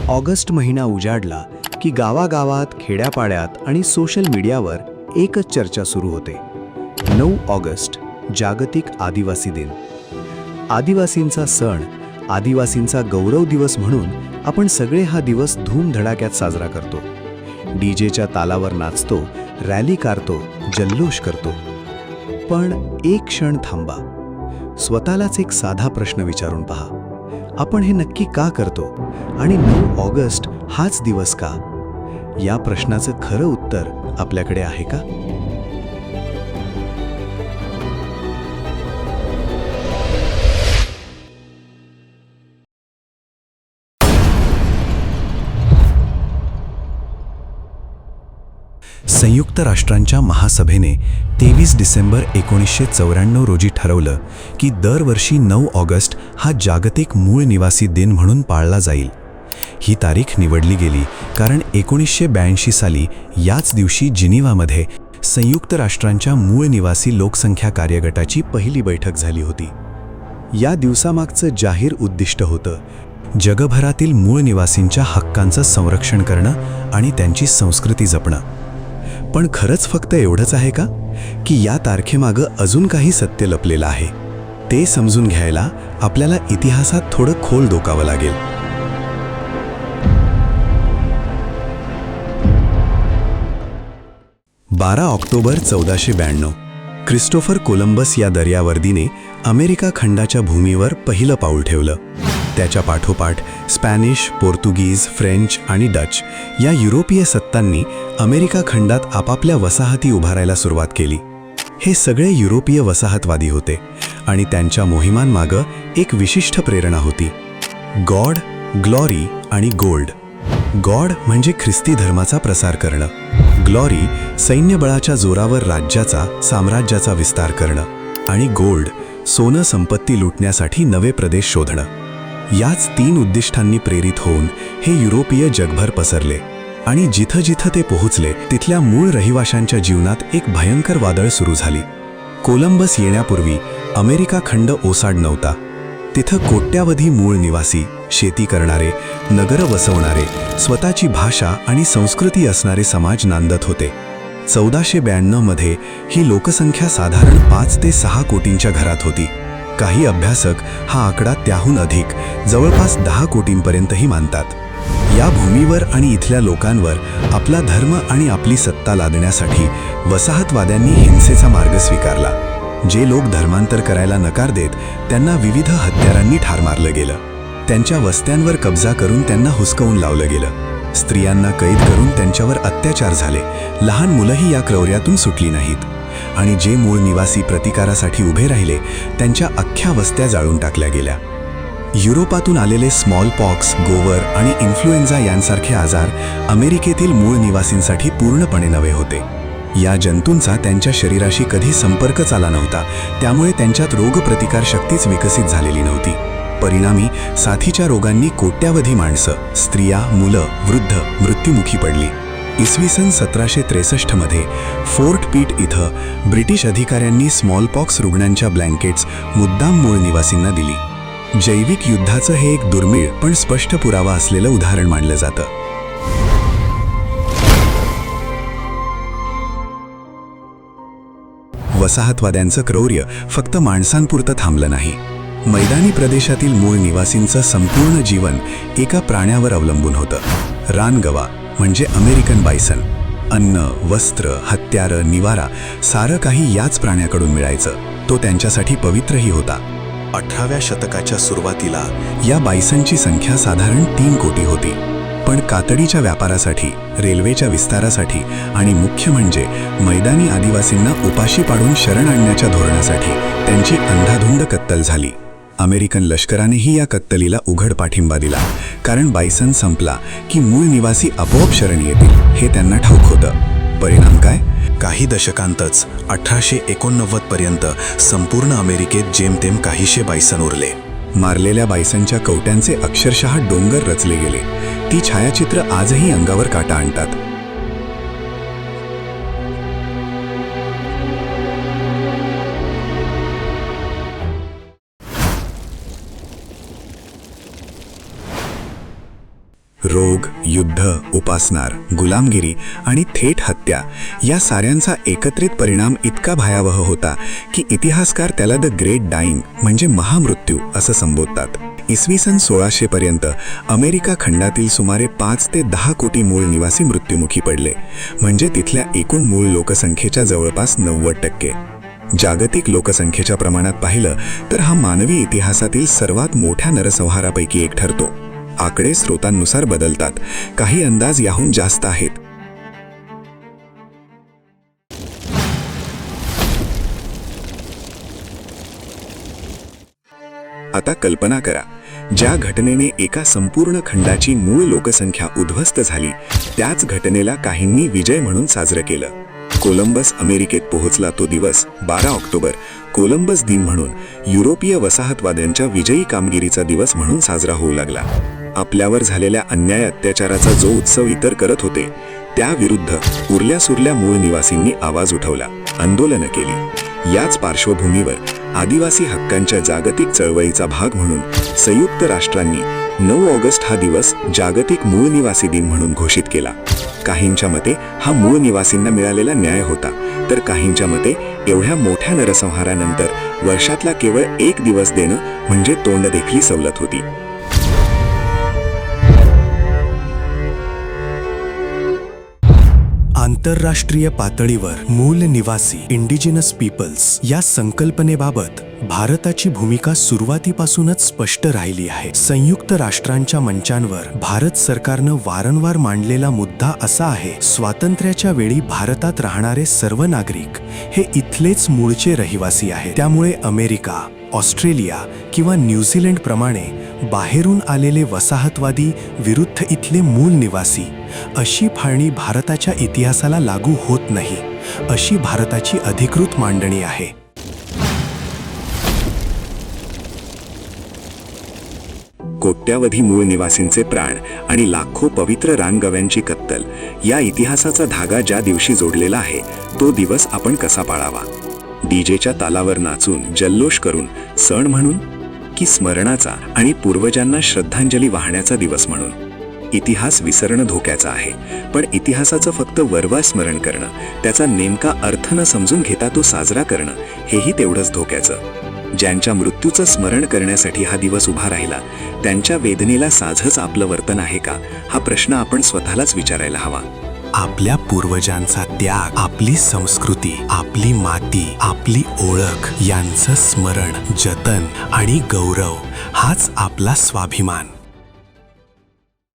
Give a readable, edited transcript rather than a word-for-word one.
August महिना उजाडला की गावागावात, खेड्यापाड्यात आणि सोशल मीडियावर एकच चर्चा सुरू होते. 9 ऑगस्ट जागतिक आदिवासी दिन. आदिवासींचा सण, आदिवासींचा गौरव दिवस म्हणून आपण सगळे हा दिवस धूमधडाक्यात साजरा करतो. डीजेच्या तालावर नाचतो, रॅली काढतो, जल्लोष करतो. पण एक क्षण थांबा. स्वतःलाच एक साधा प्रश्न विचारून पहा. आपण हे नक्की का करतो आणि 9 ऑगस्ट हाच दिवस का? या प्रश्नाचं खरं उत्तर आपल्याकडे आहे का? संयुक्त राष्ट्रांच्या महासभेने 23 डिसेंबर 1994 रोजी ठरवलं की दरवर्षी 9 ऑगस्ट हा जागतिक मूळ निवासी दिन म्हणून पाळला जाईल. ही तारीख निवडली गेली कारण 1982 साली याच दिवशी जिनिव्हामध्ये संयुक्त राष्ट्रांच्या मूळ निवासी लोकसंख्या कार्यगटाची पहिली बैठक झाली होती. या दिवसामागचं जाहीर उद्दिष्ट होतं जगभरातील मूळ निवासींच्या हक्कांचं संरक्षण करणं आणि त्यांची संस्कृती जपणं. पण खरंच फक्त एवढंच आहे का, की या तारखेमागं अजून काही सत्य लपलेलं आहे? ते समजून घ्यायला आपल्याला इतिहासात थोडं खोल डोकावं लागेल. 12 ऑक्टोबर 1492 क्रिस्टोफर कोलंबस या दर्यावर्दीने अमेरिका खंडाच्या भूमीवर पहिलं पाऊल ठेवलं. त्याच्या पाठोपाठ स्पॅनिश, पोर्तुगीज, फ्रेंच आणि डच या युरोपीय सत्तांनी अमेरिका खंडात आपापल्या वसाहती उभारायला सुरुवात केली. हे सगळे युरोपीय वसाहतवादी होते आणि त्यांच्या मोहिमांमागं एक विशिष्ट प्रेरणा होती: गॉड, ग्लॉरी आणि गोल्ड. गॉड म्हणजे ख्रिस्ती धर्माचा प्रसार करणं, ग्लॉरी सैन्यबळाच्या जोरावर राज्याचा, साम्राज्याचा विस्तार करणं, आणि गोल्ड सोनं संपत्ती लुटण्यासाठी नवे प्रदेश शोधणं. याच 3 उद्दिष्टांनी प्रेरित होऊन हे युरोपीय जगभर पसरले आणि जिथं जिथं ते पोहोचले तिथल्या मूळ रहिवाशांच्या जीवनात एक भयंकर वादळ सुरू झाली. कोलंबस येण्यापूर्वी अमेरिका खंड ओसाड नव्हता. तिथं कोट्यावधी मूळ निवासी, शेती करणारे, नगरं वसवणारे, स्वतःची भाषा आणि संस्कृती असणारे समाज नांदत होते. 1492 मध्ये ही लोकसंख्या साधारण 5 ते 6 कोटींच्या घरात होती. काही अभ्यासक हा आकडा त्याहून अधिक, जवळपास 10 कोटींपर्यंतही मानतात. या भूमीवर आणि इथल्या लोकांवर आपला धर्म आणि आपली सत्ता लादण्यासाठी वसाहतवाद्यांनी हिंसेचा मार्ग स्वीकारला. जे लोक धर्मांतर करायला नकार देत त्यांना विविध हत्यारांनी ठार मारलं गेलं. त्यांच्या वस्त्यांवर कब्जा करून त्यांना हुसकवून लावलं गेलं. स्त्रियांना कैद करून त्यांच्यावर अत्याचार झाले. लहान मुलंही या क्रौर्यातून सुटली नाहीत. आणि जे मूळ निवासी प्रतिकारासाठी उभे राहिले त्यांच्या अख्ख्या वस्त्या जाळून टाकल्या गेल्या. युरोपातून आलेले स्मॉल पॉक्स, गोवर आणि इन्फ्लुएन्झा यांसारखे आजार अमेरिकेतील मूळ निवासींसाठी पूर्णपणे नवे होते. या जंतूंचा त्यांच्या शरीराशी कधी संपर्कच आला नव्हता, त्यामुळे त्यांच्यात रोगप्रतिकार शक्तीच विकसित झालेली नव्हती. परिणामी साथीच्या रोगांनी कोट्यावधी माणसं, स्त्रिया, मुलं, वृद्ध मृत्युमुखी पडली. इसवी सन 1763 मध्ये फोर्ट पीट इथं ब्रिटिश अधिकाऱ्यांनी स्मॉलपॉक्स रुग्णांच्या ब्लँकेट्स मुद्दाम मूळ निवासींना दिली. जैविक युद्धाचं हे एक दुर्मिळ पण स्पष्ट पुरावा असलेलं उदाहरण मानलं जातं. वसाहतवाद्यांचं क्रौर्य फक्त माणसांपुरतं थांबलं नाही. मैदानी प्रदेशातील मूळ निवासींचं संपूर्ण जीवन एका प्राण्यावर अवलंबून होतं: रानगवा म्हणजे अमेरिकन बायसन. अन्न, वस्त्र, हत्यारं, निवारा सारं काही याच प्राण्याकडून मिळायचं. तो त्यांच्यासाठी पवित्रही होता. 18व्या शतकाच्या सुरुवातीला या बायसनची संख्या साधारण 3 कोटी होती. पण कातडीच्या व्यापारासाठी, रेल्वेच्या विस्तारासाठी आणि मुख्य म्हणजे मैदानी आदिवासींना उपाशी पाडून शरण आणण्याच्या धोरणासाठी त्यांची अंधाधुंद कत्तल झाली. अमेरिकन लष्करानेही या कत्तलीला उघड पाठिंबा दिला, कारण बायसन संपला की मूळ निवासी आपोआप शरण येतील हे त्यांना ठाऊक होतं. परिणाम काय? काही दशकांतच 1889 पर्यंत संपूर्ण अमेरिकेत जेमतेम काहीशे बायसन उरले. मारलेल्या बायसनच्या कवट्यांचे अक्षरशः डोंगर रचले गेले. ती छायाचित्र आजही अंगावर काटा आणतात. रोग, युद्ध, उपासमार, गुलामगिरी आणि थेट हत्या या साऱ्यांचा एकत्रित परिणाम इतका भयावह होता की इतिहासकार त्याला द ग्रेट डाईंग म्हणजे महामृत्यू असं संबोधतात. इसवी सन 1600 पर्यंत अमेरिका खंडातील सुमारे 5 ते 10 कोटी मूळ निवासी मृत्युमुखी पडले, म्हणजे तिथल्या एकूण मूळ लोकसंख्येच्या जवळपास 90%. जागतिक लोकसंख्येच्या प्रमाणात पाहिलं तर हा मानवी इतिहासातील सर्वात मोठ्या नरसंहारापैकी एक ठरतो. आकडे स्रोतांनुसार बदलतात, काही अंदाज याहून जास्त आहेत. आता कल्पना करा, ज्या घटनेने एका संपूर्ण खंडाची मूळ लोकसंख्या उद्ध्वस्त झाली, त्याच घटनेला काहींनी विजय म्हणून साजरं केलं. कोलंबस अमेरिकेत पोहोचला तो दिवस 12 ऑक्टोबर कोलंबस दिन म्हणून युरोपीय वसाहतवाद्यांच्या विजयी कामगिरीचा दिवस म्हणून साजरा होऊ लागला. आपल्यावर झालेल्या अन्याय अत्याचाराचा जो उत्सव इतर करत होते, त्याविरुद्ध उरल्यासुरल्या मूळ निवासींनी आवाज उठवला, आंदोलनं केली. याच पार्श्वभूमीवर आदिवासी हक्कांच्या जागतिक चळवळीचा भाग म्हणून संयुक्त राष्ट्रांनी 9 ऑगस्ट हा दिवस जागतिक मूळ निवासी दिन म्हणून घोषित केला. काहींच्या मते हा मूळ निवासींना मिळालेला न्याय होता, तर काहींच्या मते एवढ्या मोठ्या नरसंहारानंतर वर्षातला केवळ एक दिवस देणं म्हणजे तोंडदेखली सवलत होती. आंतरराष्ट्रीय पातळीवर मूल निवासी इंडिजिनस पीपल्स या संकल्पनेबाबत भारताची भूमिका सुरुवातीपासूनच स्पष्ट राहिली आहे. संयुक्त राष्ट्रांच्या मंचांवर भारत सरकारनं वारंवार मांडलेला मुद्दा असा आहे, स्वातंत्र्याच्या वेळी भारतात राहणारे सर्व नागरिक हे इथलेच मूळचे रहिवासी आहेत. त्यामुळे अमेरिका, ऑस्ट्रेलिया किंवा न्यूझीलंड प्रमाणे बाहेरून आलेले वसाहतवादी विरुद्ध इथले मूळ निवासी अशी फाळणी भारताच्या इतिहासाला लागू होत नाही, अशी भारताची अधिकृत मांडणी आहे. कोट्यावधी मूळ निवासींचे प्राण आणि लाखो पवित्र रानगव्यांची कत्तल या इतिहासाचा धागा ज्या दिवशी जोडलेला आहे, तो दिवस आपण कसा पाळावा? डीजेच्या तालावर नाचून, जल्लोष करून, सण म्हणून, की स्मरणाचा आणि पूर्वजांना श्रद्धांजली वाहण्याचा दिवस म्हणून? इतिहास विसरणं धोक्याचा आहे, पण इतिहासाचं फक्त वरवर स्मरण करणं, त्याचा नेमका अर्थ न समजून घेता तो साजरा करणं, हेही तेवढंच धोक्याचं. ज्यांच्या मृत्यूचं स्मरण करण्यासाठी हा दिवस उभा राहिला, त्यांच्या वेदनेला साझच आपलं वर्तन आहे का, हा प्रश्न आपण स्वतःलाच विचारायला हवा. आपल्या पूर्वजांचा त्याग, आपली संस्कृती, आपली माती, आपली ओळख यांचं स्मरण, जतन आणि गौरव हाच आपला स्वाभिमान.